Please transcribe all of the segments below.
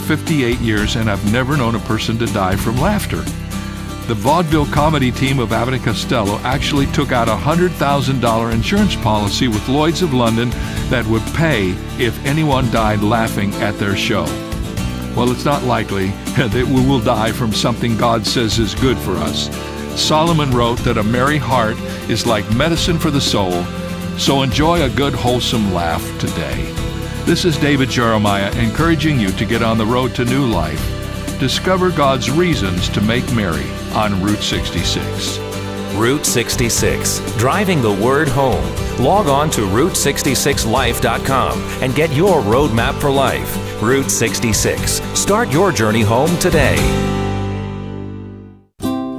58 years, and I've never known a person to die from laughter. The vaudeville comedy team of Abbott and Costello actually took out a $100,000 insurance policy with Lloyd's of London that would pay if anyone died laughing at their show. Well, it's not likely that we will die from something God says is good for us. Solomon wrote that a merry heart is like medicine for the soul, so enjoy a good, wholesome laugh today. This is David Jeremiah encouraging you to get on the road to new life. Discover God's reasons to make merry on Route 66. Route 66, driving the word home. Log on to Route66Life.com and get your roadmap for life. Route 66. Start your journey home today.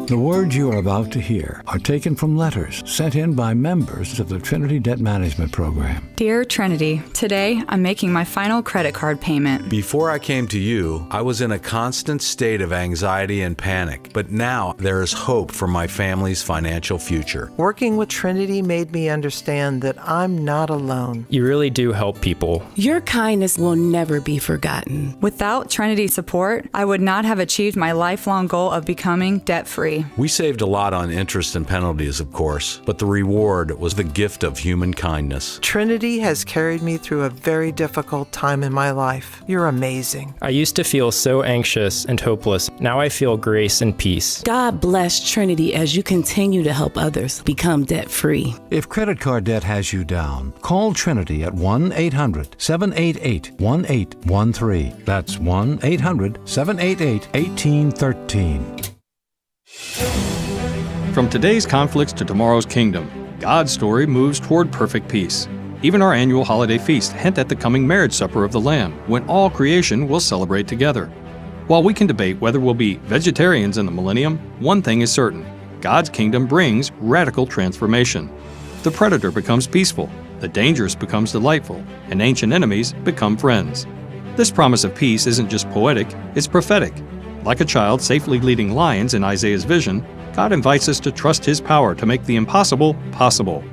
The words you are about to hear are taken from letters sent in by members of the Trinity Debt Management Program. Dear Trinity, today I'm making my final credit card payment. Before I came to you, I was in a constant state of anxiety and panic, but now there is hope for my family's financial future. Working with Trinity made me understand that I'm not alone. You really do help people. Your kindness will never be forgotten. Without Trinity support, I would not have achieved my lifelong goal of becoming debt-free. We saved a lot on interest and penalties, of course, but the reward was the gift of human kindness. Trinity has carried me through a very difficult time in my life. You're amazing. I used to feel so anxious and hopeless. Now I feel grace and peace. God bless Trinity as you continue to help others become debt-free. If credit card debt has you down, call Trinity at 1-800-788-1813. That's 1-800-788-1813. From today's conflicts to tomorrow's kingdom, God's story moves toward perfect peace. Even our annual holiday feast hint at the coming marriage supper of the Lamb, when all creation will celebrate together. While we can debate whether we'll be vegetarians in the millennium, one thing is certain: God's kingdom brings radical transformation. The predator becomes peaceful, the dangerous becomes delightful, and ancient enemies become friends. This promise of peace isn't just poetic, it's prophetic. Like a child safely leading lions in Isaiah's vision, God invites us to trust His power to make the impossible possible.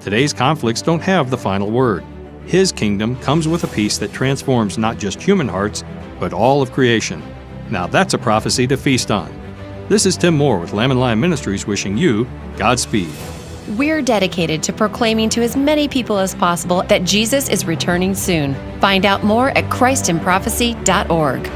Today's conflicts don't have the final word. His kingdom comes with a peace that transforms not just human hearts, but all of creation. Now that's a prophecy to feast on. This is Tim Moore with Lamb and Lion Ministries wishing you Godspeed. We're dedicated to proclaiming to as many people as possible that Jesus is returning soon. Find out more at christinprophecy.org.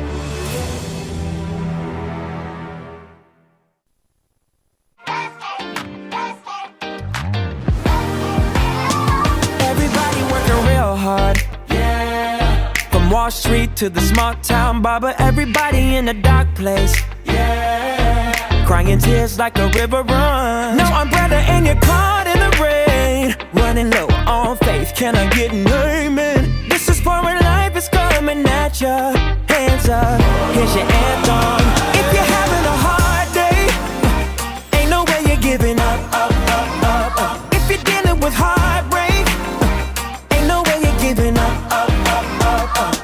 Wall Street to the small town barber, everybody in a dark place, yeah. Crying tears like a river run. No umbrella and you're caught in the rain, running low on faith, can I get an amen? This is for when life is coming at ya. Hands up, here's your anthem. If you're having a hard day, ain't no way you're giving up, up, up, up, up. If you're dealing with heartbreak, ain't no way you're giving up, up, up, up, up.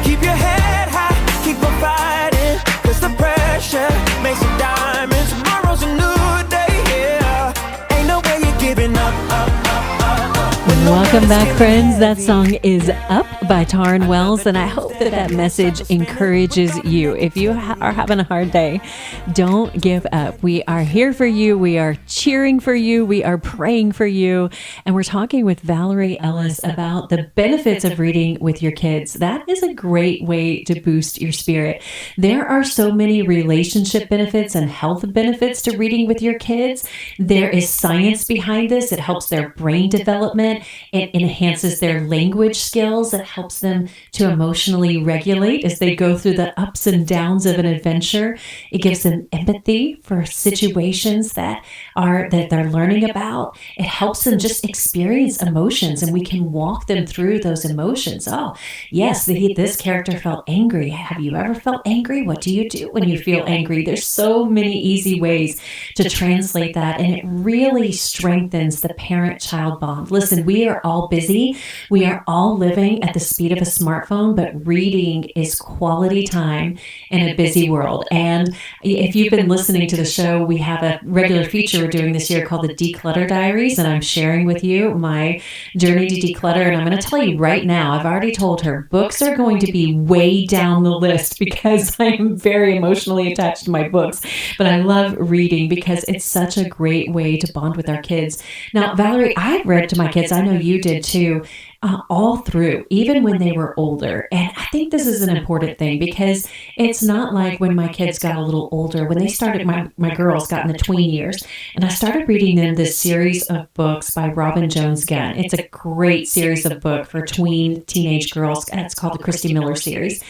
Keep your head high, keep on fighting, cause the pressure makes it diamonds. Tomorrow's a new day, yeah. Ain't no way you're giving up, up, up, up, up. Welcome back, friends. That song is Up by Taryn Wells, and I hope that that message encourages you. If you are having a hard day, don't give up. We are here for you. We are cheering for you. We are praying for you. And we're talking with Valerie Ellis about the benefits of reading with your kids. That is a great way to boost your spirit. There are so many relationship benefits and health benefits to reading with your kids. There is science behind this. It helps their brain development. It enhances their language skills. It helps them to emotionally regulate as they go through the ups and downs of an adventure. It gives them empathy for situations that they're learning about. It helps them just experience emotions, and we can walk them through those emotions. Oh, yes, this character felt angry. Have you ever felt angry? What do you do when you feel angry? There's so many easy ways to translate that, and it really strengthens the parent-child bond. Listen, we are all busy. We are all living at the speed of a smartphone, but reading is quality time in a busy world. And if you've been listening to the show, we have a regular feature we're doing this year called the Declutter Diaries, and I'm sharing with you my journey to declutter. And I'm going to tell you right now, I've already told her, books are going to be way down the list because I am very emotionally attached to my books. But I love reading because it's such a great way to bond with our kids. Now, Valerie, I've read to my kids, I know you did too, all through, even when they were older. And I think this is an important thing because it's not like when my kids got a little older, when they started, my girls got in the tween years, and I started reading them this series of books by Robin Jones Gunn. It's a great series of book for tween teenage girls. It's called the Christy Miller series.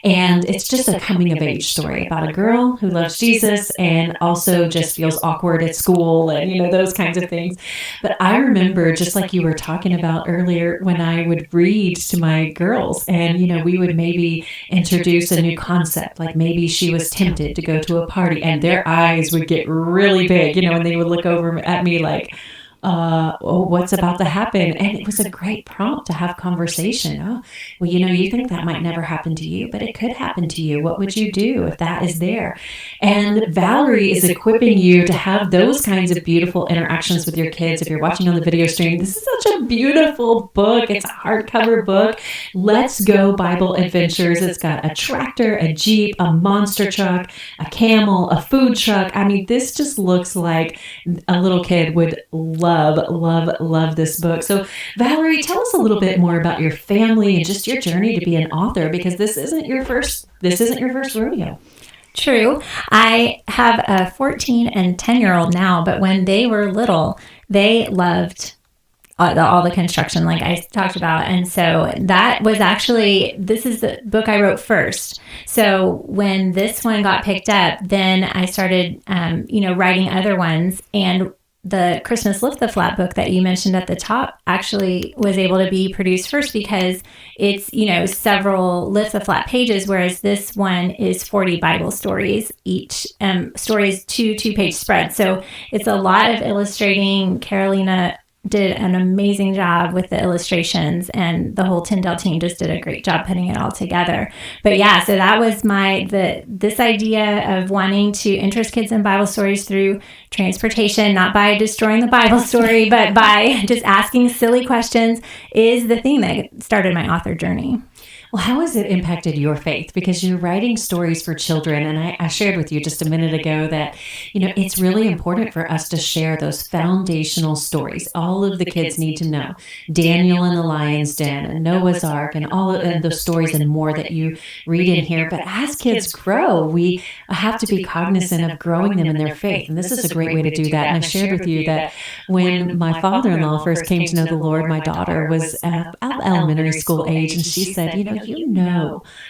And it's just a coming of age story about a girl who loves Jesus and also just feels awkward at school and, those kinds of things. But I remember, just like you were talking about earlier, when I would read to my girls and, we would maybe introduce a new concept, like maybe she was tempted to go to a party and their eyes would get really big, and they would look over at me like, what's about to happen? And it was a great prompt to have conversation. Oh, well, you think that might never happen to you, but it could happen to you. What would you do if that is there? And Valerie is equipping you to have those kinds of beautiful interactions with your kids. If you're watching on the video stream, this is such a beautiful book. It's a hardcover book. Let's Go Bible Adventures. It's got a tractor, a Jeep, a monster truck, a camel, a food truck. I mean, this just looks like a little kid would love this book. So Valerie, tell us a little bit more about your family and just your journey to be an author, because this isn't your first rodeo. True. I have a 14 and 10-year-old now, but when they were little, they loved all the construction like I talked about. And so that was this is the book I wrote first. So when this one got picked up, then I started, writing other ones. And the Christmas Lift the Flat book that you mentioned at the top actually was able to be produced first because it's, several Lift the Flat pages, whereas this one is 40 Bible stories, each stories 2-page spreads. So it's a lot of illustrating. Carolina did an amazing job with the illustrations, and the whole Tyndale team just did a great job putting it all together. But yeah, so that was this idea of wanting to interest kids in Bible stories through transportation, not by destroying the Bible story, but by just asking silly questions, is the thing that started my author journey. Well, how has it impacted your faith? Because you're writing stories for children, and I shared with you just a minute ago that, it's really important for us to share those foundational stories. All of the kids need to know Daniel and the Lion's Den and Noah's Ark and all of those stories and more that you read in here. But as kids grow, we have to be cognizant of growing them in their faith. And this is a great way to do that. And I shared with you that when my father-in-law first came to know the Lord, my daughter was at elementary school age, and she said,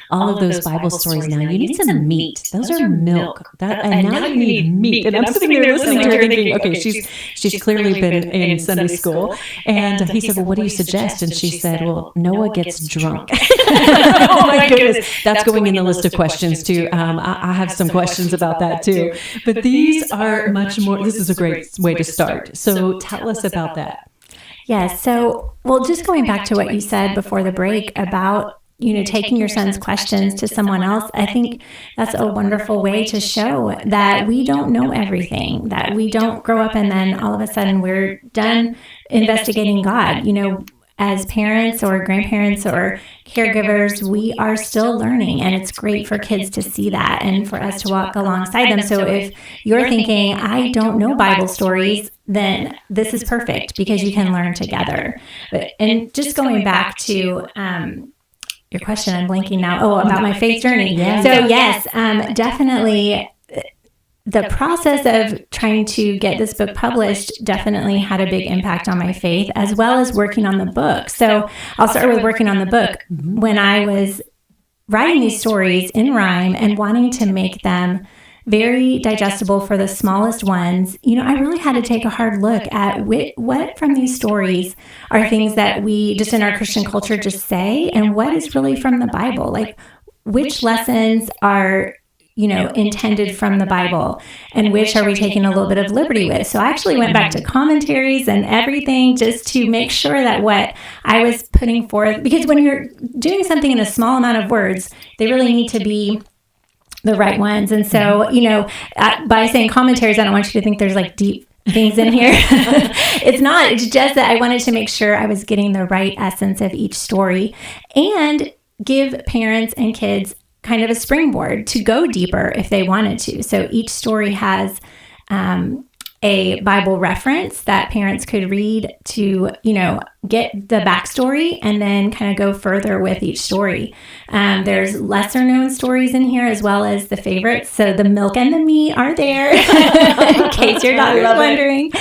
all of those Bible stories now. You need some meat. Those are milk. And now you need meat. And I'm sitting there listening to her thinking, okay, she's clearly been in Sunday school. And he said, well, what do you suggest? And she said, well, Noah gets drunk. Oh my goodness. That's going in the list of questions too. I have some questions about that too. But these are much more, this is a great way to start. So tell us about that. Yes. So, just going back to what you said before the break about taking your son's questions to someone else, I think that's a wonderful way to show that we don't know everything, that we don't grow up and then all of a sudden we're done investigating God. As parents or grandparents or caregivers, we are still learning, and it's great for kids to see that and for us to walk alongside them. So if you're thinking, I don't know Bible stories, then this is perfect because you can learn together. And just going back to your question, I'm blanking now. About my faith journey. Yeah. So yes, definitely the process of trying to get this book published definitely had a big impact on my faith, as well as working on the book. So I'll start with working on the book. When I was writing these stories in rhyme and wanting to make them very digestible for the smallest ones, I really had to take a hard look at what from these stories are things that we just in our Christian culture just say, and what is really from the Bible. Like, which lessons are intended from the Bible, and which are we taking a little bit of liberty with? So I actually went back to commentaries and everything just to make sure that what I was putting forth, because when you're doing something in a small amount of words, they really need to be the right ones. And so, by saying commentaries, I don't want you to think there's like deep things in here. It's not. It's just that I wanted to make sure I was getting the right essence of each story and give parents and kids kind of a springboard to go deeper if they wanted to. So each story has a Bible reference that parents could read to, get the backstory and then kind of go further with each story. There's lesser known stories in here as well as the favorites. So the milk and the meat are there in case your daughter's wondering.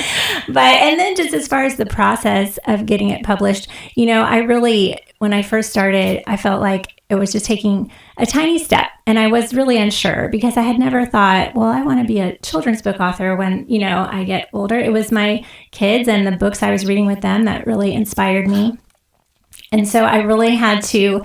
And then just as far as the process of getting it published, I really, when I first started, I felt like it was just taking a tiny step. And I was really unsure because I had never thought, well, I want to be a children's book author when, I get older. It was my kids and the books I was reading with them that really inspired me. And so I really had to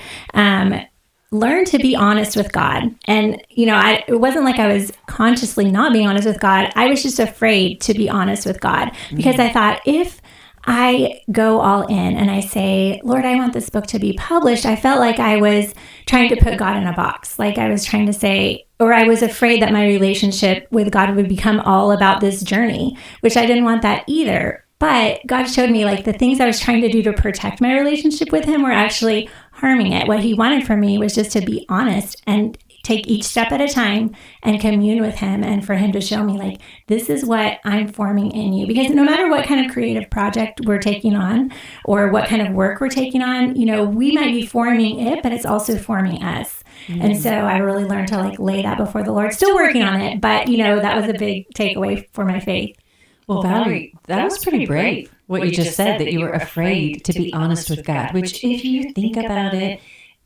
learn to be honest with God. And, it wasn't like I was consciously not being honest with God. I was just afraid to be honest with God because I thought if I go all in and I say, Lord, I want this book to be published, I felt like I was trying to put God in a box. Like I was trying to say, or I was afraid that my relationship with God would become all about this journey, which I didn't want that either. But God showed me like the things I was trying to do to protect my relationship with him were actually harming it. What he wanted from me was just to be honest and take each step at a time and commune with him, and for him to show me like, this is what I'm forming in you. Because no matter what kind of creative project we're taking on or what kind of work we're taking on, we might be forming it, but it's also forming us. Mm-hmm. And so I really learned to like lay that before the Lord, still working on it. But, that was a big takeaway for my faith. Well, Valerie, that was pretty brave, what you just said, that you were afraid to be honest with God, which if you think about it,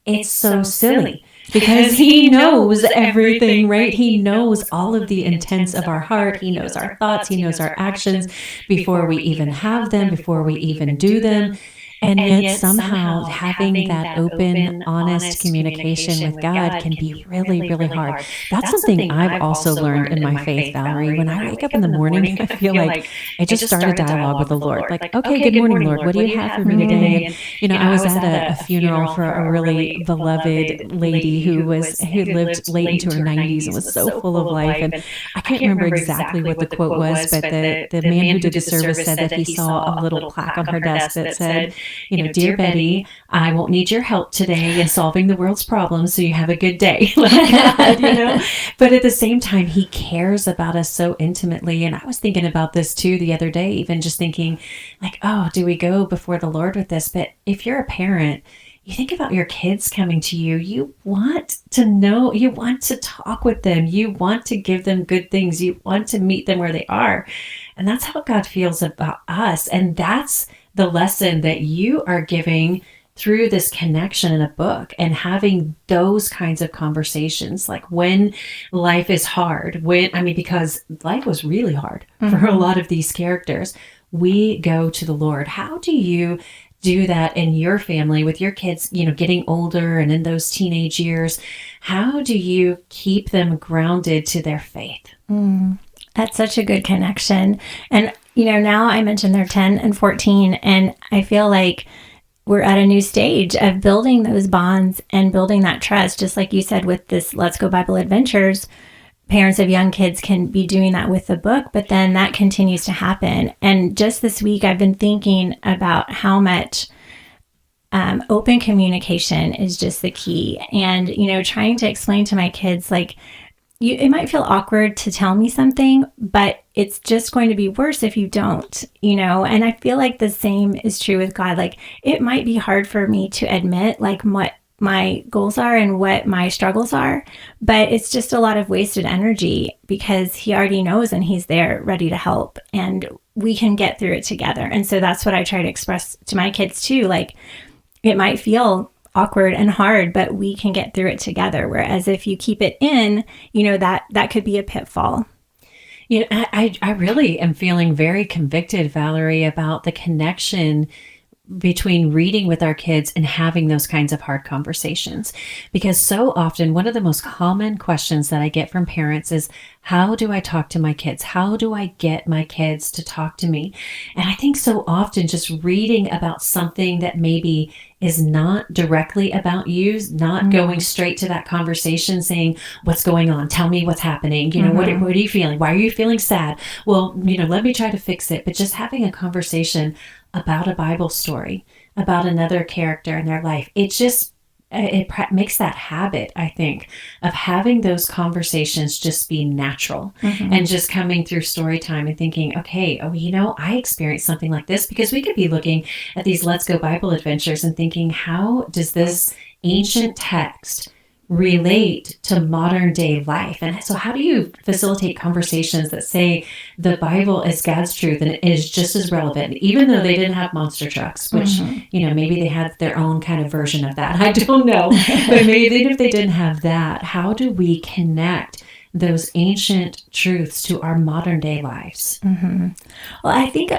it's so silly. Because he knows everything, right? He knows all of the intents of our heart. He knows our thoughts. He knows our actions before we even have them, before we even do them. And yet somehow having that open, honest communication with God can be really, really hard. That's something I've also learned in my faith, Valerie. When I wake up in the morning, I feel like I just start a dialogue with the Lord. Like, okay, good morning, Lord. What do you have for me today? And, I was at a funeral for a really beloved lady who lived late into her 90s and was so full of life. And I can't remember exactly what the quote was, but the man who did the service said that he saw a little plaque on her desk that said, Dear Betty, I won't need your help today in solving the world's problems, so you have a good day. But at the same time, he cares about us so intimately. And I was thinking about this too the other day, even just thinking like, oh, do we go before the Lord with this? But if you're a parent, you think about your kids coming to you, you want to know, you want to talk with them, you want to give them good things, you want to meet them where they are. And that's how God feels about us. And that's the lesson that you are giving through this connection in a book and having those kinds of conversations, like when life is hard, because life was really hard for a lot of these characters, we go to the Lord. How do you do that in your family with your kids, getting older and in those teenage years? How do you keep them grounded to their faith? That's such a good connection. And, now I mentioned they're 10 and 14, and I feel like we're at a new stage of building those bonds and building that trust. Just like you said with this Let's Go Bible Adventures, parents of young kids can be doing that with the book, but then that continues to happen. And just this week, I've been thinking about how much open communication is just the key. And, trying to explain to my kids, like, it might feel awkward to tell me something, but it's just going to be worse if you don't, and I feel like the same is true with God. Like, it might be hard for me to admit like what my goals are and what my struggles are, but it's just a lot of wasted energy because he already knows and he's there ready to help, and we can get through it together. And so that's what I try to express to my kids too. Like, it might feel awkward and hard, but we can get through it together. Whereas if you keep it in, that could be a pitfall. I really am feeling very convicted, Valerie, about the connection between reading with our kids and having those kinds of hard conversations. Because so often, one of the most common questions that I get from parents is, how do I talk to my kids? How do I get my kids to talk to me? And I think so often just reading about something that maybe is not directly about you, not going straight to that conversation saying, what's going on? Tell me what's happening. What are you feeling? Why are you feeling sad? Well, let me try to fix it. But just having a conversation about a Bible story, about another character in their life, it makes that habit, I think, of having those conversations just be natural and just coming through story time and thinking, okay, I experienced something like this, because we could be looking at these Let's Go Bible Adventures and thinking, how does this ancient text relate to modern day life? And so how do you facilitate conversations that say the Bible is God's truth and it is just as relevant, even though they didn't have monster trucks, which, maybe they had their own kind of version of that. I don't know. But maybe even if they didn't have that, how do we connect those ancient truths to our modern day lives? Well, I think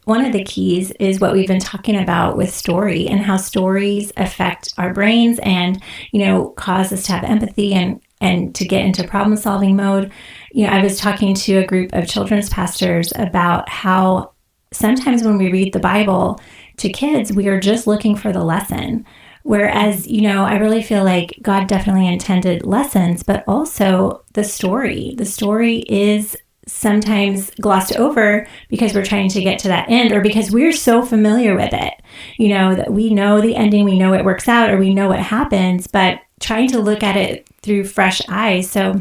one of the keys is what we've been talking about with story, and how stories affect our brains and, cause us to have empathy and to get into problem solving mode. I was talking to a group of children's pastors about how sometimes when we read the Bible to kids, we are just looking for the lesson. Whereas, I really feel like God definitely intended lessons, but also the story. The story is sometimes glossed over because we're trying to get to that end, or because we're so familiar with it, that we know the ending, we know it works out, or we know what happens, but trying to look at it through fresh eyes. So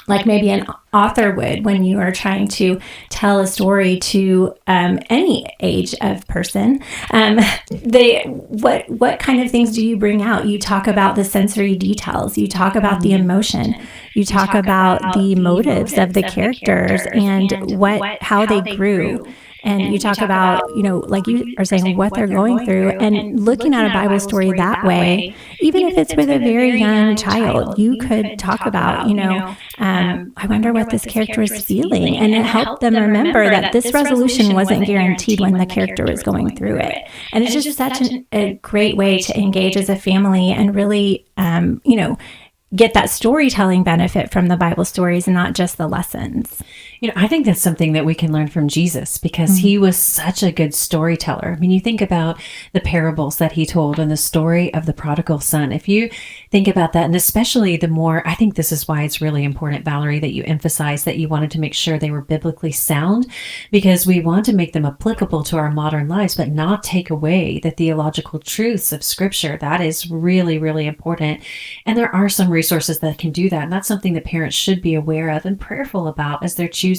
like maybe an author would, when you are trying to tell a story to any age of person, what kind of things do you bring out? You talk about the sensory details, you talk about the emotion, you talk about the motives of the characters and how they grew. And you talk about, like you are saying, what they're going through, and looking at a Bible story that way, even if it's with a very young child, you could talk about, I wonder what this character is feeling, and it helped them remember that this resolution wasn't guaranteed when the character was going through it. And it's just such a great way to engage as a family and really, get that storytelling benefit from the Bible stories and not just the lessons. I think that's something that we can learn from Jesus, because he was such a good storyteller. I mean, you think about the parables that he told and the story of the prodigal son. If you think about that, and especially I think this is why it's really important, Valerie, that you emphasize that you wanted to make sure they were biblically sound, because we want to make them applicable to our modern lives, but not take away the theological truths of Scripture. That is really, really important. And there are some resources that can do that. And that's something that parents should be aware of and prayerful about as they're choosing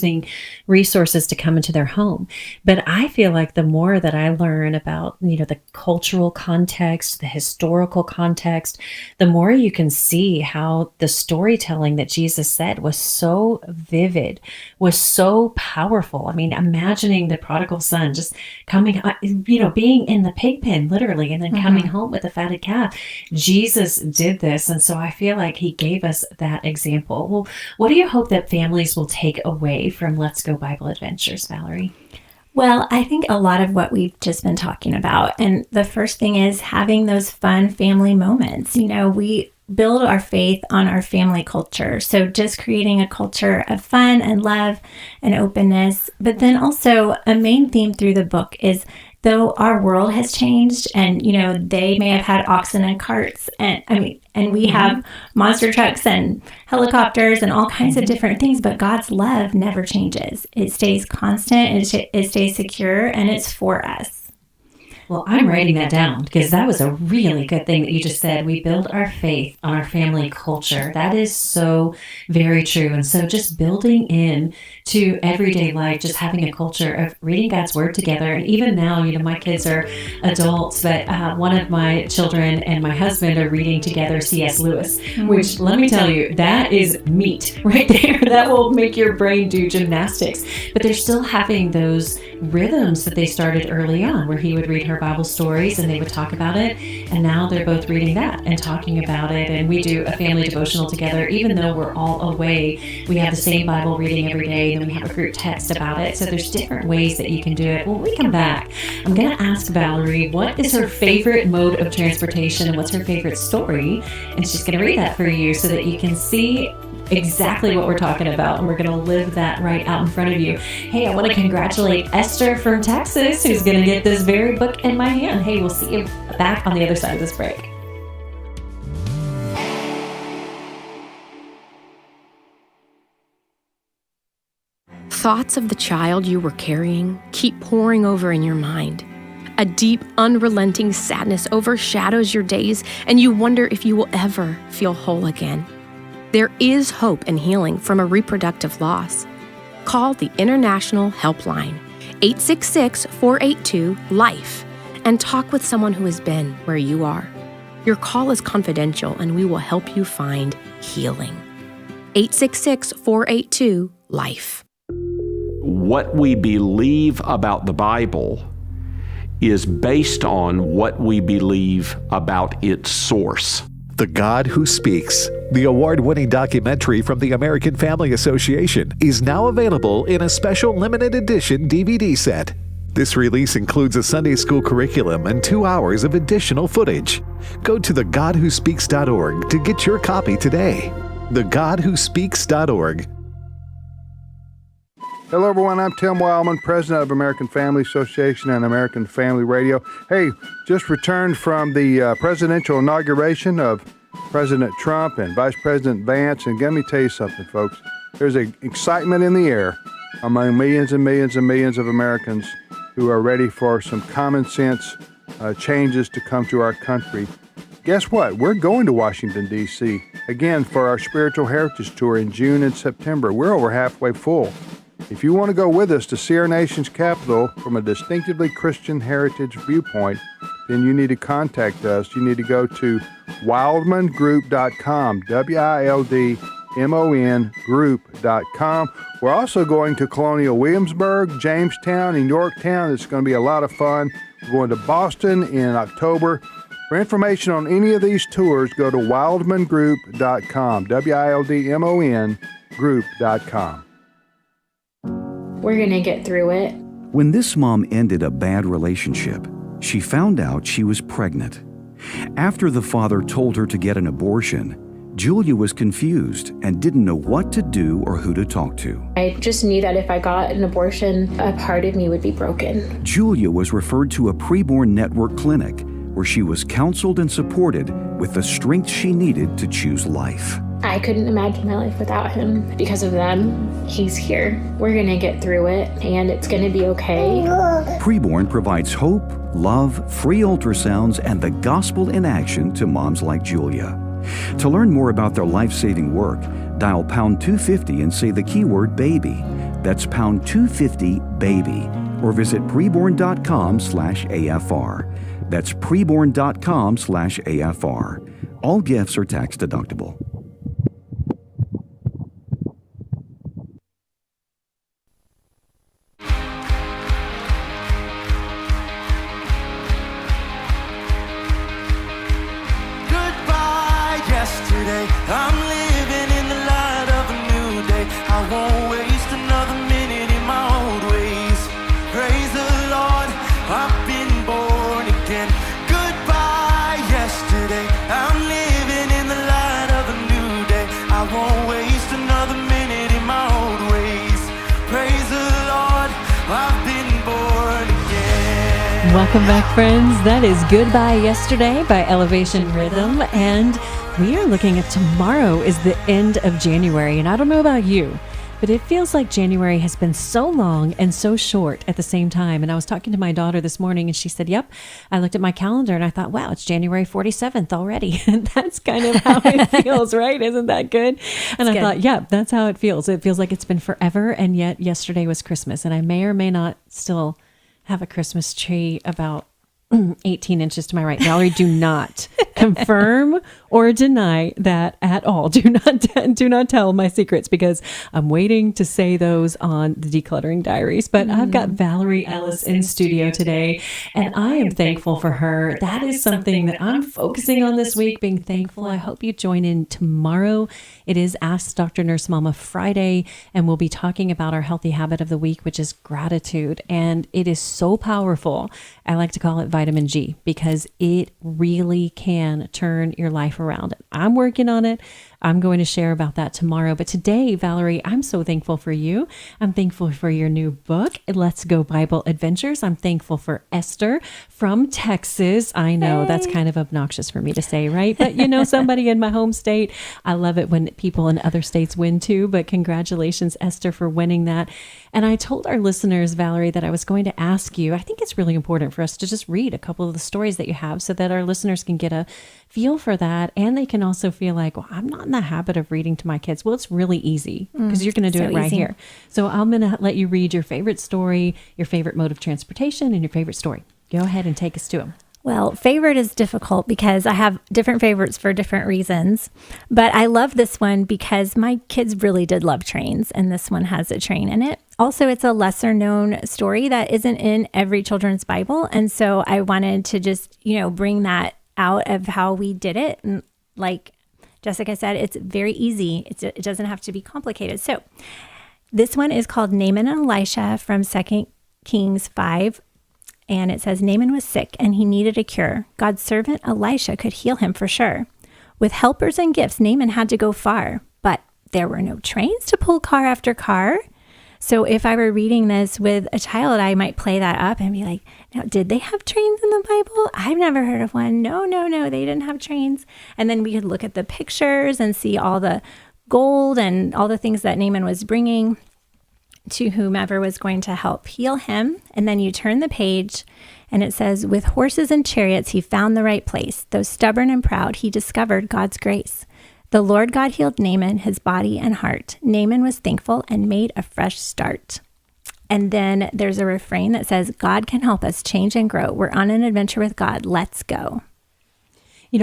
resources to come into their home. But I feel like the more that I learn about, the cultural context, the historical context, the more you can see how the storytelling that Jesus said was so vivid, was so powerful. I mean, imagining the prodigal son just coming, being in the pig pen, literally, and then coming home with a fatted calf. Jesus did this. And so I feel like he gave us that example. Well, what do you hope that families will take away from Let's Go Bible Adventures, Valerie? Well, I think a lot of what we've just been talking about. And the first thing is having those fun family moments. We build our faith on our family culture. So just creating a culture of fun and love and openness. But then also a main theme through the book is, though our world has changed and, they may have had oxen and carts and we have monster trucks and helicopters and all kinds of different things, but God's love never changes. It stays constant, it stays secure, and it's for us. Well, I'm writing that down because that was a really good thing that you just said. We build our faith on our family culture. That is so very true. And so just building in to everyday life, just having a culture of reading God's word together. And even now, my kids are adults, but one of my children and my husband are reading together C.S. Lewis, which, let me tell you, that is meat right there. That will make your brain do gymnastics. But they're still having those rhythms that they started early on, where he would read her Bible stories and they would talk about it. And now they're both reading that and talking about it. And we do a family devotional together. Even though we're all away, we have the same Bible reading every day. and then we have a group text about it. So there's different ways that you can do it. When we come back, I'm going to ask Valerie what is her favorite mode of transportation and what's her favorite story. And she's going to read that for you so that you can see exactly what we're talking about, and we're going to live that right out in front of you. Hey, I want to congratulate Esther from Texas, who's going to get this very book in my hand. Hey, we'll see you back on the other side of this break. Thoughts of the child you were carrying keep pouring over in your mind. A deep, unrelenting sadness overshadows your days, and you wonder if you will ever feel whole again. There is hope and healing from a reproductive loss. Call the International Helpline, 866-482-LIFE, and talk with someone who has been where you are. Your call is confidential, and we will help you find healing. 866-482-LIFE. What we believe about the Bible is based on what we believe about its source. The God Who Speaks, the award-winning documentary from the American Family Association, is now available in a special limited edition DVD set. This release includes a Sunday school curriculum and 2 hours of additional footage. Go to thegodwhospeaks.org to get your copy today. thegodwhospeaks.org. Hello, everyone. I'm Tim Wildman, president of American Family Association and American Family Radio. Hey, just returned from the presidential inauguration of President Trump and Vice President Vance. And let me tell you something, folks. There's an excitement in the air among millions and millions and millions of Americans who are ready for some common sense changes to come to our country. Guess what? We're going to Washington, D.C. again for our Spiritual Heritage Tour in June and September. We're over halfway full. If you want to go with us to see our nation's capital from a distinctively Christian heritage viewpoint, then you need to contact us. You need to go to wildmangroup.com, WILDMON group.com. We're also going to Colonial Williamsburg, Jamestown, and Yorktown. It's going to be a lot of fun. We're going to Boston in October. For information on any of these tours, go to wildmangroup.com, WILDMON group.com. We're going to get through it. When this mom ended a bad relationship, she found out she was pregnant. After the father told her to get an abortion, Julia was confused and didn't know what to do or who to talk to. I just knew that if I got an abortion, a part of me would be broken. Julia was referred to a preborn network clinic where she was counseled and supported with the strength she needed to choose life. I couldn't imagine my life without him. Because of them, he's here. We're going to get through it, and it's going to be okay. Preborn provides hope, love, free ultrasounds, and the gospel in action to moms like Julia. To learn more about their life-saving work, dial pound 250 and say the keyword baby. That's pound 250 baby, or visit preborn.com/AFR. That's preborn.com/AFR. All gifts are tax deductible. I'm living in the light of a new day. I won't waste another minute in my old ways. Praise the Lord, I've been born again. Goodbye yesterday. I'm living in the light of a new day. I won't waste another minute in my old ways. Praise the Lord, I've been born again. Welcome back, friends. That is Goodbye Yesterday by Elevation Rhythm, and we are looking at tomorrow is the end of January, and I don't know about you, but it feels like January has been so long and so short at the same time. And I was talking to my daughter this morning, and she said, yep, I looked at my calendar and I thought, wow, it's January 47th already. And that's kind of how it feels, right? Isn't that good? And I thought, yeah, that's how it feels. It feels like it's been forever, and yet yesterday was Christmas, and I may or may not still have a Christmas tree about 18 inches to my right. Valerie, do not confirm or deny that at all. Do not tell my secrets, because I'm waiting to say those on the Decluttering Diaries. But I've got Valerie Ellis in studio today, and I am thankful for her. That is something that I'm focusing on this week, being thankful. I hope you join in tomorrow. It is Ask Dr. Nurse Mama Friday, and we'll be talking about our healthy habit of the week, which is gratitude. And it is so powerful. I like to call it vitamin G, because it really can turn your life around. I'm working on it. I'm going to share about that tomorrow. But today, Valerie, I'm so thankful for you. I'm thankful for your new book, Let's Go Bible Adventures. I'm thankful for Esther from Texas. I know that's kind of obnoxious for me to say, right? But you know, somebody in my home state. I love it when people in other states win too. But congratulations, Esther, for winning that. And I told our listeners, Valerie, that I was going to ask you, I think it's really important for us to just read a couple of the stories that you have so that our listeners can get a feel for that. And they can also feel like, well, I'm not in the habit of reading to my kids. Well, it's really easy because you're going to do it right here. So I'm going to let you read your favorite story, your favorite mode of transportation, and your favorite story. Go ahead and take us to them. Well, favorite is difficult because I have different favorites for different reasons. But I love this one because my kids really did love trains, and this one has a train in it. Also, it's a lesser known story that isn't in every children's Bible. And so I wanted to just, bring that out of how we did it. And like Jessica said, it's very easy. It doesn't have to be complicated. So this one is called Naaman and Elisha from 2 Kings 5. And it says, Naaman was sick and he needed a cure. God's servant Elisha could heal him for sure. With helpers and gifts, Naaman had to go far, but there were no trains to pull car after car. So if I were reading this with a child, I might play that up and be like, now, did they have trains in the Bible? I've never heard of one. No, they didn't have trains. And then we could look at the pictures and see all the gold and all the things that Naaman was bringing to whomever was going to help heal him. And then you turn the page and it says, with horses and chariots, he found the right place. Though stubborn and proud, he discovered God's grace. The Lord God healed Naaman, his body and heart. Naaman was thankful and made a fresh start. And then there's a refrain that says, God can help us change and grow. We're on an adventure with God. Let's go.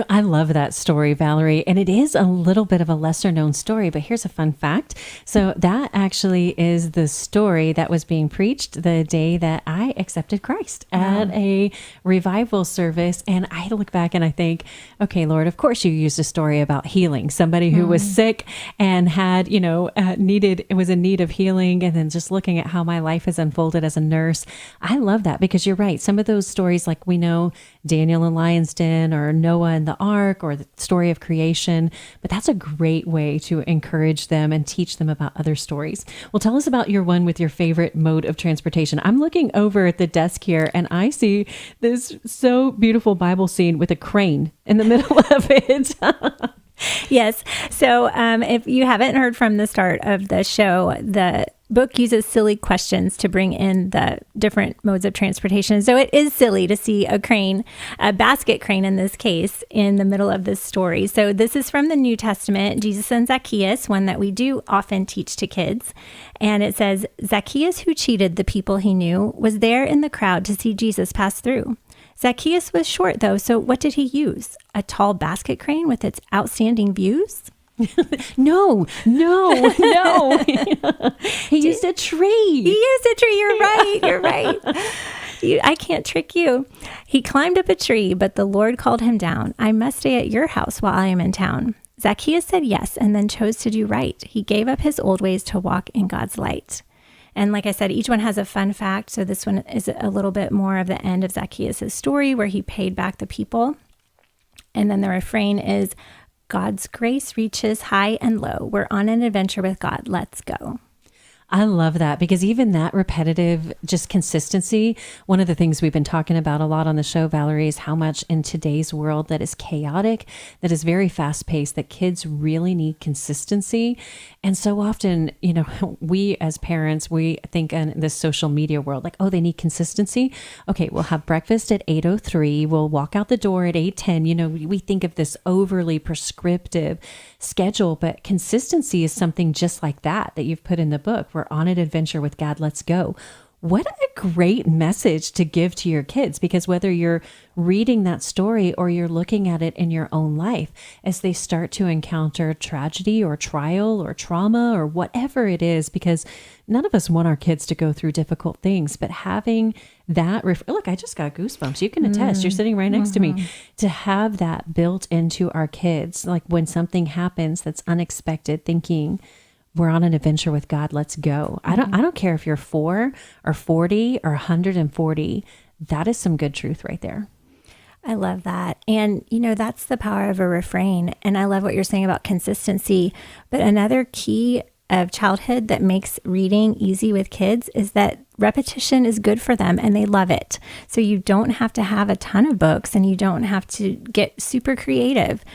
I love that story, Valerie, and it is a little bit of a lesser known story, but here's a fun fact. So that actually is the story that was being preached the day that I accepted Christ at a revival service. And I look back and I think, okay, Lord, of course you used a story about healing somebody who was sick and had, was in need of healing. And then just looking at how my life has unfolded as a nurse, I love that because you're right. Some of those stories, like we know Daniel in Lion's Den or Noah and the Ark or the story of creation, but that's a great way to encourage them and teach them about other stories. Well, tell us about your one with your favorite mode of transportation. I'm looking over at the desk here and I see this so beautiful Bible scene with a crane in the middle of it. Yes. So if you haven't heard from the start of the show, the book uses silly questions to bring in the different modes of transportation. So it is silly to see a crane, a basket crane in this case, in the middle of this story. So this is from the New Testament, Jesus and Zacchaeus, one that we do often teach to kids. And it says, Zacchaeus, who cheated the people he knew, was there in the crowd to see Jesus pass through. Zacchaeus was short, though, so what did he use? A tall basket crane with its outstanding views? No. He used a tree. He used a tree. You're right. I can't trick you. He climbed up a tree, but the Lord called him down. I must stay at your house while I am in town. Zacchaeus said yes, and then chose to do right. He gave up his old ways to walk in God's light. And like I said, each one has a fun fact. So this one is a little bit more of the end of Zacchaeus' story where he paid back the people. And then the refrain is, God's grace reaches high and low. We're on an adventure with God. Let's go. I love that because even that repetitive, just consistency, one of the things we've been talking about a lot on the show, Valerie, is how much in today's world that is chaotic, that is very fast paced, that kids really need consistency. And so often, we as parents, we think in this social media world, like, oh, they need consistency. Okay, we'll have breakfast at 8:03. We'll walk out the door at 8:10. We think of this overly prescriptive schedule, but consistency is something just like that you've put in the book. We're on an adventure with God. Let's go. what a great message to give to your kids, because whether you're reading that story or you're looking at it in your own life, as they start to encounter tragedy or trial or trauma or whatever it is, because none of us want our kids to go through difficult things, but having that, look, I just got goosebumps. You can attest. You're sitting right next to me. To have that built into our kids, like when something happens that's unexpected, thinking, we're on an adventure with God. Let's go. I don't care if you're 4 or 40 or 140. That is some good truth right there. I love that. And, that's the power of a refrain. And I love what you're saying about consistency. But another key of childhood that makes reading easy with kids is that repetition is good for them and they love it. So you don't have to have a ton of books and you don't have to get super creative.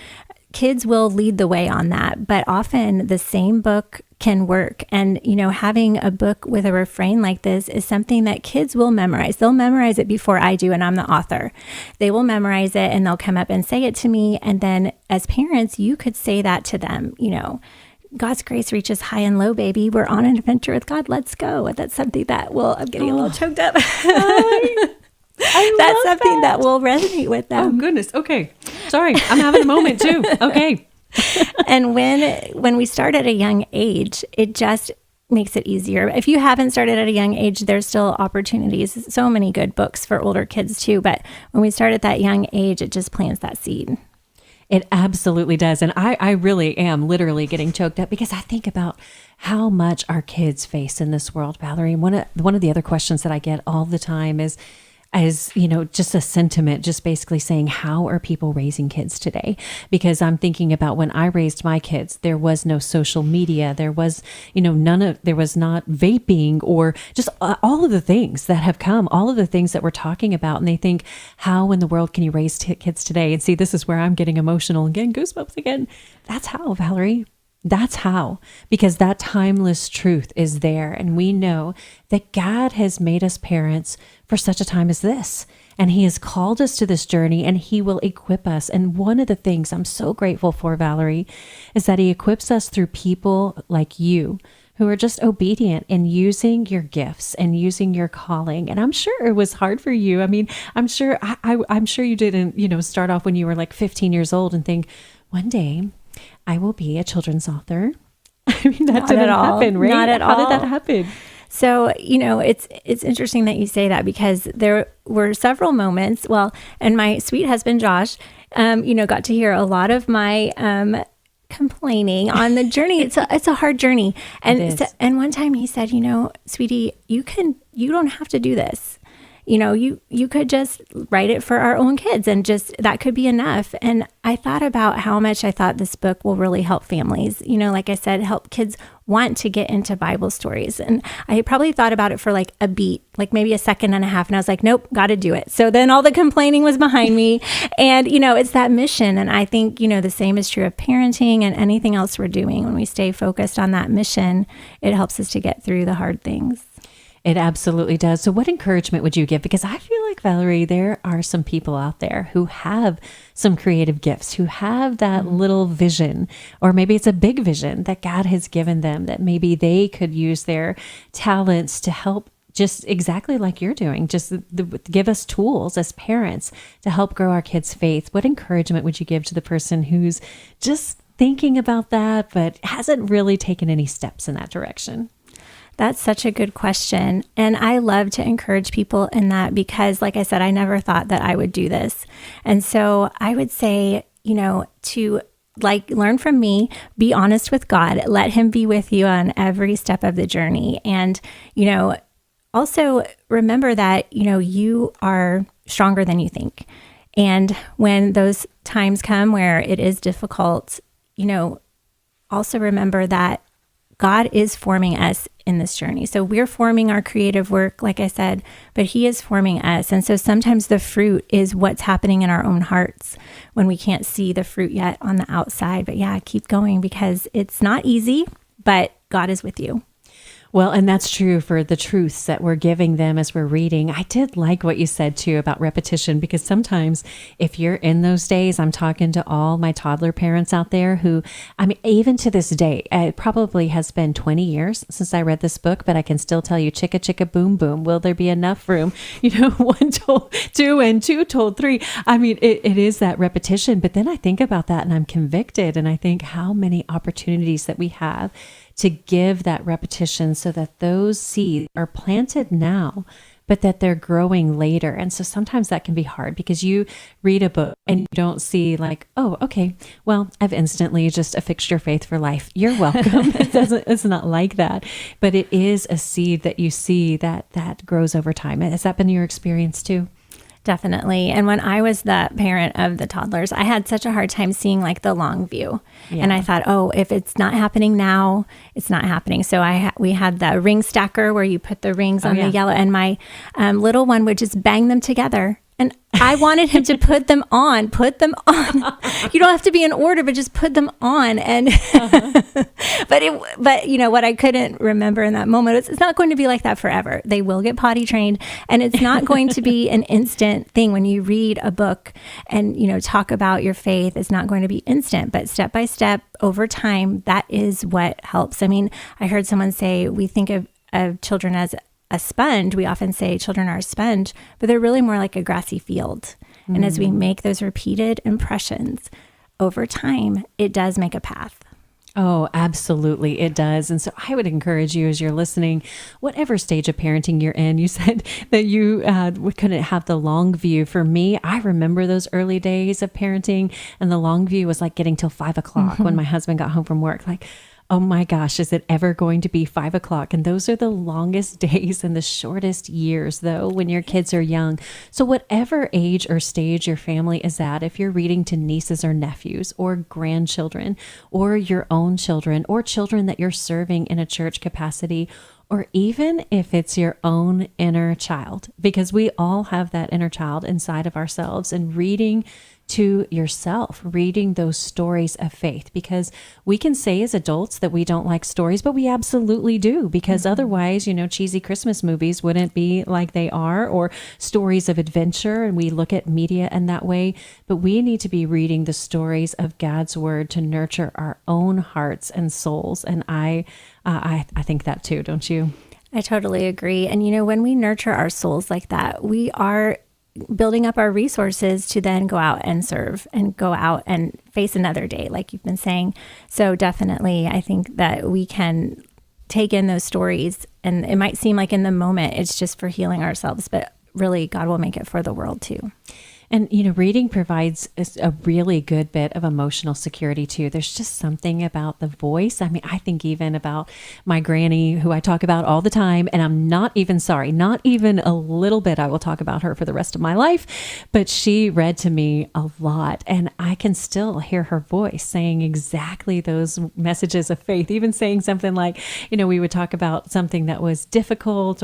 Kids will lead the way on that, but often the same book can work. And, having a book with a refrain like this is something that kids will memorize. They'll memorize it before I do, and I'm the author. They will memorize it and they'll come up and say it to me. And then as parents, you could say that to them, God's grace reaches high and low, baby. We're on an adventure with God. Let's go. That's something that I'm getting a little choked up. That's something that will resonate with them. Oh, goodness. Okay. Sorry. I'm having a moment too. Okay. And when we start at a young age, it just makes it easier. If you haven't started at a young age, there's still opportunities. So many good books for older kids too. But when we start at that young age, it just plants that seed. It absolutely does. And I really am literally getting choked up because I think about how much our kids face in this world, Valerie. One of the other questions that I get all the time is, just a sentiment, just basically saying, how are people raising kids today? Because I'm thinking about when I raised my kids, there was no social media. There was, there was not vaping or just all of the things that have come, all of the things that we're talking about. And they think, how in the world can you raise kids today? And see, this is where I'm getting emotional and getting goosebumps again. That's how, Valerie. That's how, because that timeless truth is there. And we know that God has made us parents for such a time as this. And he has called us to this journey and he will equip us. And one of the things I'm so grateful for, Valerie, is that he equips us through people like you who are just obedient in using your gifts and using your calling. And I'm sure it was hard for you. I mean, I'm sure you didn't, start off when you were like 15 years old and think, one day I will be a children's author. I mean, that didn't happen, right? Not at all. How did that happen? So, it's interesting that you say that because there were several moments. Well, and my sweet husband, Josh, got to hear a lot of my complaining on the journey. It's a hard journey. And and one time he said, sweetie, you don't have to do this. You could just write it for our own kids and just that could be enough. And I thought about how much I thought this book will really help families, like I said, help kids want to get into Bible stories. And I probably thought about it for like a beat, like maybe a second and a half. And I was like, nope, got to do it. So then all the complaining was behind me. And, it's that mission. And I think, the same is true of parenting and anything else we're doing. When we stay focused on that mission, it helps us to get through the hard things. It absolutely does. So what encouragement would you give? Because I feel like, Valerie, there are some people out there who have some creative gifts, who have that little vision, or maybe it's a big vision that God has given them, that maybe they could use their talents to help, just exactly like you're doing, just give us tools as parents to help grow our kids' faith. What encouragement would you give to the person who's just thinking about that, but hasn't really taken any steps in that direction? That's such a good question. And I love to encourage people in that because, like I said, I never thought that I would do this. And so I would say, to learn from me, be honest with God, let him be with you on every step of the journey. And, also remember that, you are stronger than you think. And when those times come where it is difficult, also remember that God is forming us in this journey. So we're forming our creative work, like I said, but he is forming us. And so sometimes the fruit is what's happening in our own hearts when we can't see the fruit yet on the outside. But yeah, keep going because it's not easy, but God is with you. Well, and that's true for the truths that we're giving them as we're reading. I did like what you said too about repetition, because sometimes if you're in those days, I'm talking to all my toddler parents out there who, I mean, even to this day, it probably has been 20 years since I read this book, but I can still tell you, chicka, chicka, boom, boom. Will there be enough room? You know, 1 told 2 and 2 told 3. I mean, it is that repetition. But then I think about that and I'm convicted, and I think how many opportunities that we have to give that repetition so that those seeds are planted now, but that they're growing later. And so sometimes that can be hard because you read a book and you don't see like, oh, okay, well, I've instantly just affixed your faith for life. You're welcome. It's not like that, but it is a seed that you see that grows over time. Has that been your experience too? Definitely. And when I was the parent of the toddlers, I had such a hard time seeing like the long view. Yeah. And I thought, oh, if it's not happening now, it's not happening. So we had the ring stacker where you put the rings on the yellow, and my little one would just bang them together. And I wanted him to put them on. You don't have to be in order, but just put them on. And but you know what I couldn't remember in that moment is it's not going to be like that forever. They will get potty trained, and it's not going to be an instant thing. When you read a book and talk about your faith, it's not going to be instant, but step by step over time, that is what helps. I mean, I heard someone say we think of children as a sponge. We often say children are a sponge, but they're really more like a grassy field. And as we make those repeated impressions over time, it does make a path. Oh, absolutely. It does. And so I would encourage you as you're listening, whatever stage of parenting you're in, you said that you couldn't have the long view. For me, I remember those early days of parenting, and the long view was like getting till 5 o'clock when my husband got home from work. Like, oh my gosh, is it ever going to be 5 o'clock? And those are the longest days and the shortest years, though, when your kids are young. So whatever age or stage your family is at, if you're reading to nieces or nephews or grandchildren or your own children or children that you're serving in a church capacity, or even if it's your own inner child, because we all have that inner child inside of ourselves, and reading to yourself, reading those stories of faith, because we can say as adults that we don't like stories, but we absolutely do, because otherwise, cheesy Christmas movies wouldn't be like they are, or stories of adventure, and we look at media in that way. But we need to be reading the stories of God's word to nurture our own hearts and souls. And I think that too, don't you? I totally agree. And when we nurture our souls like that, we are building up our resources to then go out and serve and go out and face another day, like you've been saying. So definitely, I think that we can take in those stories, and it might seem like in the moment it's just for healing ourselves, but really God will make it for the world too. And, reading provides a really good bit of emotional security too. There's just something about the voice. I mean, I think even about my granny, who I talk about all the time, and I'm not even sorry, not even a little bit. I will talk about her for the rest of my life, but she read to me a lot, and I can still hear her voice saying exactly those messages of faith, even saying something like, we would talk about something that was difficult,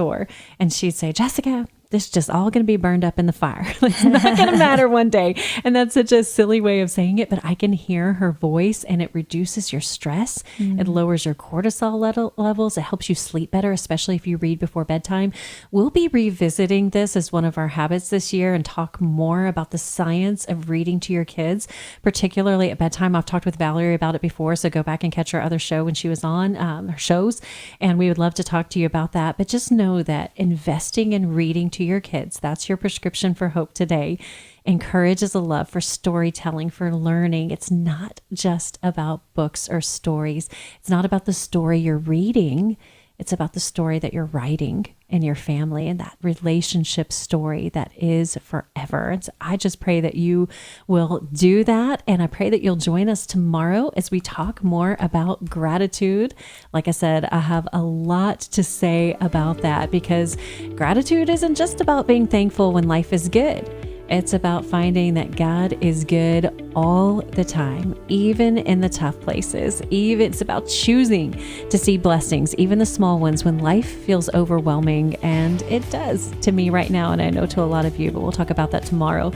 and she'd say, Jessica, this is just all going to be burned up in the fire. It's not going to matter one day. And that's such a silly way of saying it, but I can hear her voice, and it reduces your stress. It lowers your cortisol levels. It helps you sleep better, especially if you read before bedtime. We'll be revisiting this as one of our habits this year and talk more about the science of reading to your kids, particularly at bedtime. I've talked with Valerie about it before, so go back and catch her other show when she was on, her shows, and we would love to talk to you about that. But just know that investing in reading to your kids, that's your prescription for hope today, encourages a love for storytelling, for learning. It's not just about books or stories. It's not about the story you're reading. It's about the story that you're writing in your family, and that relationship story that is forever. And so I just pray that you will do that. And I pray that you'll join us tomorrow as we talk more about gratitude. Like I said, I have a lot to say about that, because gratitude isn't just about being thankful when life is good. It's about finding that God is good all the time, even in the tough places. It's about choosing to see blessings, even the small ones, when life feels overwhelming. And it does to me right now, and I know to a lot of you, but we'll talk about that tomorrow.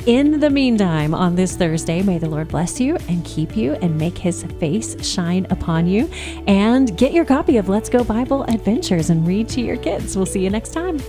In the meantime, on this Thursday, may the Lord bless you and keep you and make his face shine upon you. And get your copy of Let's Go Bible Adventures and read to your kids. We'll see you next time.